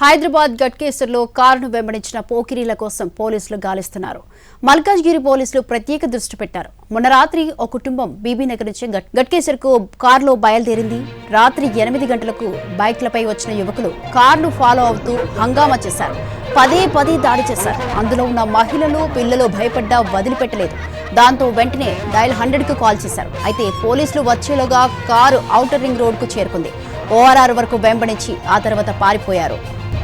హైదరాబాద్ గట్కేసర్లో కారును వెంబడించిన పోకిరీల కోసం పోలీసులు గాలిస్తున్నారు. మల్కాజ్గిరి పోలీసులు ప్రత్యేక దృష్టి పెట్టారు. మొన్న రాత్రి ఓ కుటుంబం బీబీనగర్ నుంచి గట్కేసర్కు కారులో బయలుదేరింది. రాత్రి 8 గంటలకు బైక్లపై వచ్చిన యువకులు కారును ఫాలో అవుతూ హంగామా చేశారు. పదే దాడి చేశారు. అందులో ఉన్న మహిళలు, పిల్లలు భయపడ్డా వదిలిపెట్టలేదు. దాంతో వెంటనే డయల్ 100కు కాల్ చేశారు. అయితే పోలీసులు వచ్చేలోగా కారు ఔటర్ రింగ్ రోడ్కు చేరుకుంది. ఓఆర్ఆర్ వరకు వెంబడించి ఆ తర్వాత పారిపోయారు.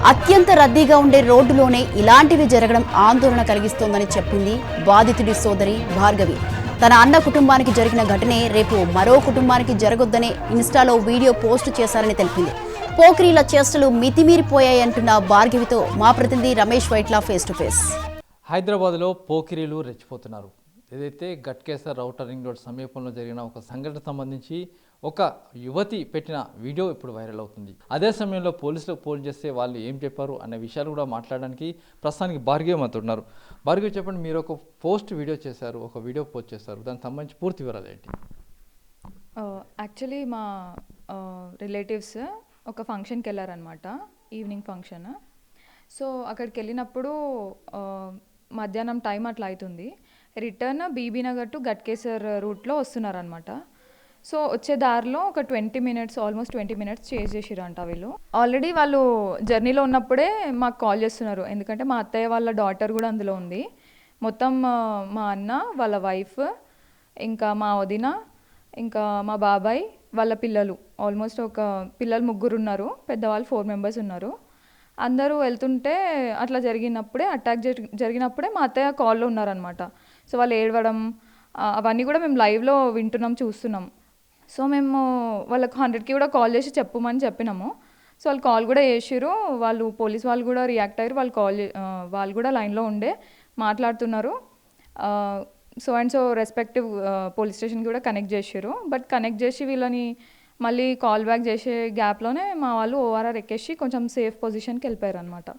అత్యంత రద్దీగా ఉండే రోడ్డులోనే ఇలాంటివి జరగడం ఆందోళన కలిగిస్తోందని చెప్పింది బాధితుడి సోదరి భార్గవి. తన అన్న కుటుంబానికి జరిగిన ఘటనే రేపు మరో కుటుంబానికి జరగొద్దనే ఇన్స్టాలో వీడియో పోస్టు చేశారని తెలిపింది. పోకిరీల చేష్టలు మితిమీరిపోయాయంటున్న భార్గవితో మా ప్రతినిధి Ramesh Vaitla face to face. హైదరాబాద్లో పోకిరీలు రెచ్చిపోతున్నారు. ఏదైతే గట్కేసర్ ఔటర్ రింగ్ రోడ్ సమీపంలో జరిగిన ఒక సంఘటన సంబంధించి ఒక యువతి పెట్టిన వీడియో ఇప్పుడు వైరల్ అవుతుంది. అదే సమయంలో పోలీసులకు ఫోన్ చేస్తే వాళ్ళు ఏం చెప్పారు అనే విషయాలు కూడా మాట్లాడడానికి ప్రస్తుతానికి భార్గవి మనతో ఉన్నారు. భార్గవి, చెప్పండి, మీరు ఒక వీడియో చేశారు, ఒక వీడియో పోస్ట్ చేశారు, దానికి సంబంధించి పూర్తి వివరాలు ఏంటి? యాక్చువల్లీ మా రిలేటివ్స్ ఒక ఫంక్షన్కి వెళ్ళారనమాట, ఈవినింగ్ ఫంక్షన్. సో అక్కడికి వెళ్ళినప్పుడు మధ్యాహ్నం టైం అట్లా అవుతుంది. రిటర్న్ బీబీనగర్ టు గట్కేసర్ రూట్లో వస్తున్నారనమాట. సో వచ్చే దారిలో ఒక ఆల్మోస్ట్ 20 మినిట్స్ చేంజ్ చేసిరంట వీళ్ళు. ఆల్రెడీ వాళ్ళు జర్నీలో ఉన్నప్పుడే మాకు కాల్ చేస్తున్నారు, ఎందుకంటే మా అత్తయ్య వాళ్ళ డాటర్ కూడా అందులో ఉంది. మొత్తం మా అన్న వాళ్ళ వైఫ్, ఇంకా మా వదిన, ఇంకా మా బాబాయ్ వాళ్ళ పిల్లలు, ఆల్మోస్ట్ ఒక పిల్లలు 3 ఉన్నారు, పెద్దవాళ్ళు 4 మెంబర్స్ ఉన్నారు. అందరూ వెళ్తుంటే అట్లా అటాక్ జరిగినప్పుడే మా అత్తయ్య కాల్లో ఉన్నారనమాట. సో వాళ్ళు ఏడవడం అవన్నీ కూడా మేము లైవ్లో వింటున్నాం, చూస్తున్నాం. సో మేము వాళ్ళకు 100కి కూడా కాల్ చేసి చెప్పమని చెప్పినాము. సో వాళ్ళు కాల్ కూడా చేసిరు. వాళ్ళు పోలీస్ వాళ్ళు కూడా రియాక్ట్ అయ్యారు. వాళ్ళు కూడా లైన్లో ఉండే మాట్లాడుతున్నారు. So and so respective police స్టేషన్కి కూడా కనెక్ట్ చేసిరు. బట్ కనెక్ట్ చేసి వీళ్ళని మళ్ళీ కాల్ బ్యాక్ చేసే గ్యాప్లోనే మా వాళ్ళు ఓఆర్ఆర్ ఎక్కేసి కొంచెం సేఫ్ పొజిషన్కి వెళ్ళిపోయారు అనమాట.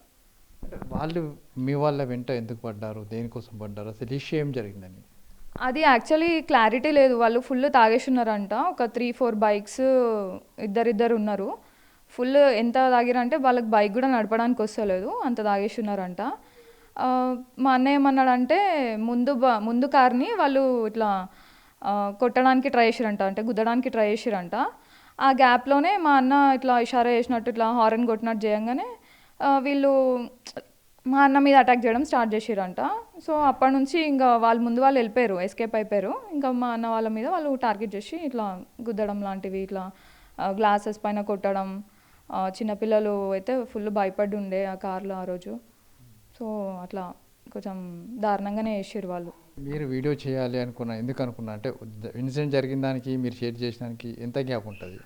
వాళ్ళు మీ వాళ్ళ వెంట ఎందుకు పడ్డారు, దేనికోసం పడ్డారు, అసలు ఇష్యూ ఏం జరిగిందని? అది యాక్చువల్లీ క్లారిటీ లేదు. వాళ్ళు ఫుల్ తాగేస్తున్నారంట. ఒక 3-4 బైక్స్ ఇద్దరు ఉన్నారు. ఫుల్ ఎంత తాగిరంటే వాళ్ళకి బైక్ కూడా నడపడానికి వస్తలేదు, అంత తాగేస్తున్నారంట. మా అన్నయ్య ఏమన్నాడంటే ముందు కార్ని వాళ్ళు ఇట్లా కొట్టడానికి ట్రై చేసిరంట, అంటే గుద్దడానికి ట్రై చేసిరంట. ఆ గ్యాప్లోనే మా అన్న ఇట్లా ఇషారా చేసినట్టు ఇట్లా హారన్ కొట్టినట్టు చేయగానే వీళ్ళు మా అన్న మీద అటాక్ చేయడం స్టార్ట్ చేసిరంట. సో అప్పటి నుంచి ఇంకా వాళ్ళు వెళ్ళిపోయారు, ఎస్కేప్ అయిపోయారు. ఇంకా మా అన్న వాళ్ళ మీద వాళ్ళు టార్గెట్ చేసి ఇట్లా గుద్దడం లాంటివి, ఇట్లా గ్లాసెస్ పైన కొట్టడం. చిన్నపిల్లలు అయితే ఫుల్ భయపడి ఉండే ఆ కార్లో ఆ రోజు. సో అట్లా కొంచెం దారుణంగానే చేసారు వాళ్ళు. మీరు వీడియో చేయాలి ఎందుకు అనుకున్నా అంటే ఇన్సిడెంట్ జరిగిన దానికి మీరు షేర్ చేసడానికి ఎంత గ్యాప్ ఉంటుంది?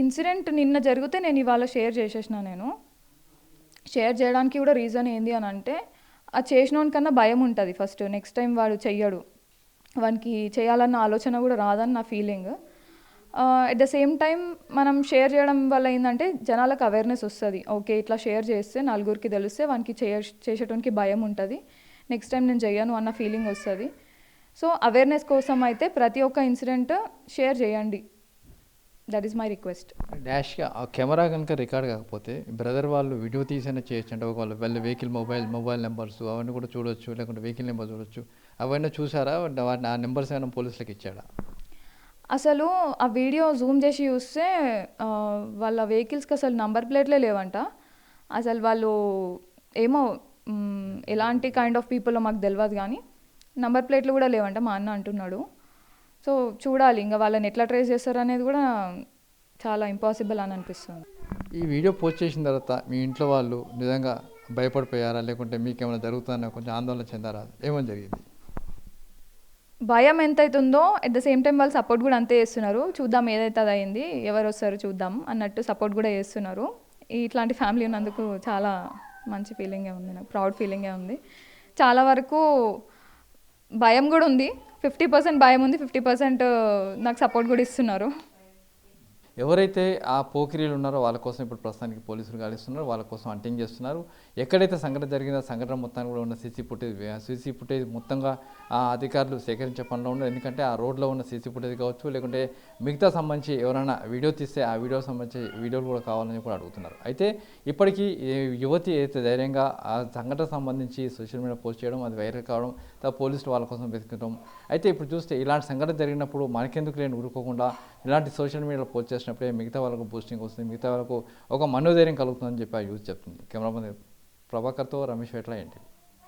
ఇన్సిడెంట్ నిన్న జరిగితే నేను ఇవాళ షేర్ చేసేసిన. నేను షేర్ చేయడానికి కూడా రీజన్ ఏంది అని అంటే, ఆ చేసినోనికన్నా భయం ఉంటుంది ఫస్ట్. నెక్స్ట్ టైం వాడు చెయ్యడు, వానికి చేయాలన్న ఆలోచన కూడా రాదని నా feeling. At the same time మనం షేర్ చేయడం వల్ల ఏంటంటే జనాలకు అవేర్నెస్ వస్తుంది. ఓకే, ఇట్లా షేర్ చేస్తే నలుగురికి తెలిస్తే వానికి చేసేటానికి భయం ఉంటుంది, నెక్స్ట్ టైం నేను చెయ్యను అన్న ఫీలింగ్ వస్తుంది. సో అవేర్నెస్ కోసం అయితే ప్రతి ఒక్క ఇన్సిడెంట్ షేర్ చేయండి, దట్ ఈస్ మై రిక్వెస్ట్. డాష్గా ఆ కెమెరా కనుక రికార్డ్ కాకపోతే బ్రదర్ వాళ్ళు వీడియో తీసైనా చేయొచ్చు అంటే వాళ్ళ వెహికల్ మొబైల్ నెంబర్స్ అవన్నీ కూడా చూడొచ్చు, లేకుంటే వెహికల్ నెంబర్ చూడొచ్చు. అవన్నీ చూసారా? వాటిని ఆ నెంబర్స్ ఏమైనా పోలీసులకు ఇచ్చాడా? అసలు ఆ వీడియో జూమ్ చేసి చూస్తే వాళ్ళ వెహికల్స్కి అసలు నంబర్ ప్లేట్లే లేవంట. అసలు వాళ్ళు ఏమో ఎలాంటి కైండ్ ఆఫ్ పీపుల్ మాకు తెలియదు, కానీ నంబర్ ప్లేట్లు కూడా లేవంట మా అన్న అంటున్నాడు. సో చూడాలి ఇంకా వాళ్ళని ఎట్లా ట్రేస్ చేస్తారు అనేది కూడా చాలా ఇంపాసిబుల్ అని అనిపిస్తుంది. ఈ వీడియో పోస్ట్ చేసిన తర్వాత మీ ఇంట్లో వాళ్ళు నిజంగా భయపడిపోయారా, లేకుంటే మీకు ఏమైనా జరుగుతుందని కొంచెం ఆందోళన చెందారా? ఏమైనా జరిగింది? భయం ఎంతైతుందో ఎట్ ద సేమ్ టైం వాళ్ళు సపోర్ట్ కూడా అంతే చేస్తున్నారు. చూద్దాం ఏదైతే అది అయింది, ఎవరు వస్తారో చూద్దాం అన్నట్టు సపోర్ట్ కూడా చేస్తున్నారు. ఇట్లాంటి ఫ్యామిలీ ఉన్నందుకు చాలా మంచి ఫీలింగే ఉంది, నాకు ప్రౌడ్ ఫీలింగే ఉంది. చాలా వరకు భయం కూడా ఉంది, 50% భయం ఉంది, 50% నాకు సపోర్ట్ కూడా ఇస్తున్నారు. ఎవరైతే ఆ పోకిరీలు ఉన్నారో వాళ్ళ కోసం ఇప్పుడు ప్రస్తుతానికి పోలీసులు గాలిస్తున్నారు, వాళ్ళ కోసం హంటింగ్ చేస్తున్నారు. ఎక్కడైతే సంఘటన జరిగిందో సంఘటన మొత్తాన్ని కూడా ఉన్న సీసీ ఫుటేజ్ మొత్తంగా అధికారులు సేకరించే పనిలో ఉన్నారు. ఎందుకంటే ఆ రోడ్లో ఉన్న సీసీ ఫుటేజ్ కావచ్చు, లేకుంటే మిగతా సంబంధించి ఎవరైనా వీడియో తీస్తే ఆ వీడియో సంబంధించి వీడియోలు కూడా కావాలని కూడా అడుగుతున్నారు. అయితే ఇప్పటికీ యువతి అయితే ధైర్యంగా ఆ సంఘటన సంబంధించి సోషల్ మీడియా పోస్ట్ చేయడం, అది వైరల్ కావడం, పోలీసులు వాళ్ళ కోసం వెతుకడం. అయితే ఇప్పుడు చూస్తే ఇలాంటి సంఘటన జరిగినప్పుడు మనకెందుకు లేని ఊరుకోకుండా ఇలాంటి సోషల్ మీడియాలో పోస్ట్ చేసినప్పుడే మిగతా వాళ్ళకు బూస్టింగ్ వస్తుంది, మిగతా వాళ్ళకు ఒక మనోధైర్యం కలుగుతుందని చెప్పి ఆ యూత్ చెప్తుంది. కెమెరామెన్ ప్రభాకర్తో రమేష్ వేట్ల ఏంటి.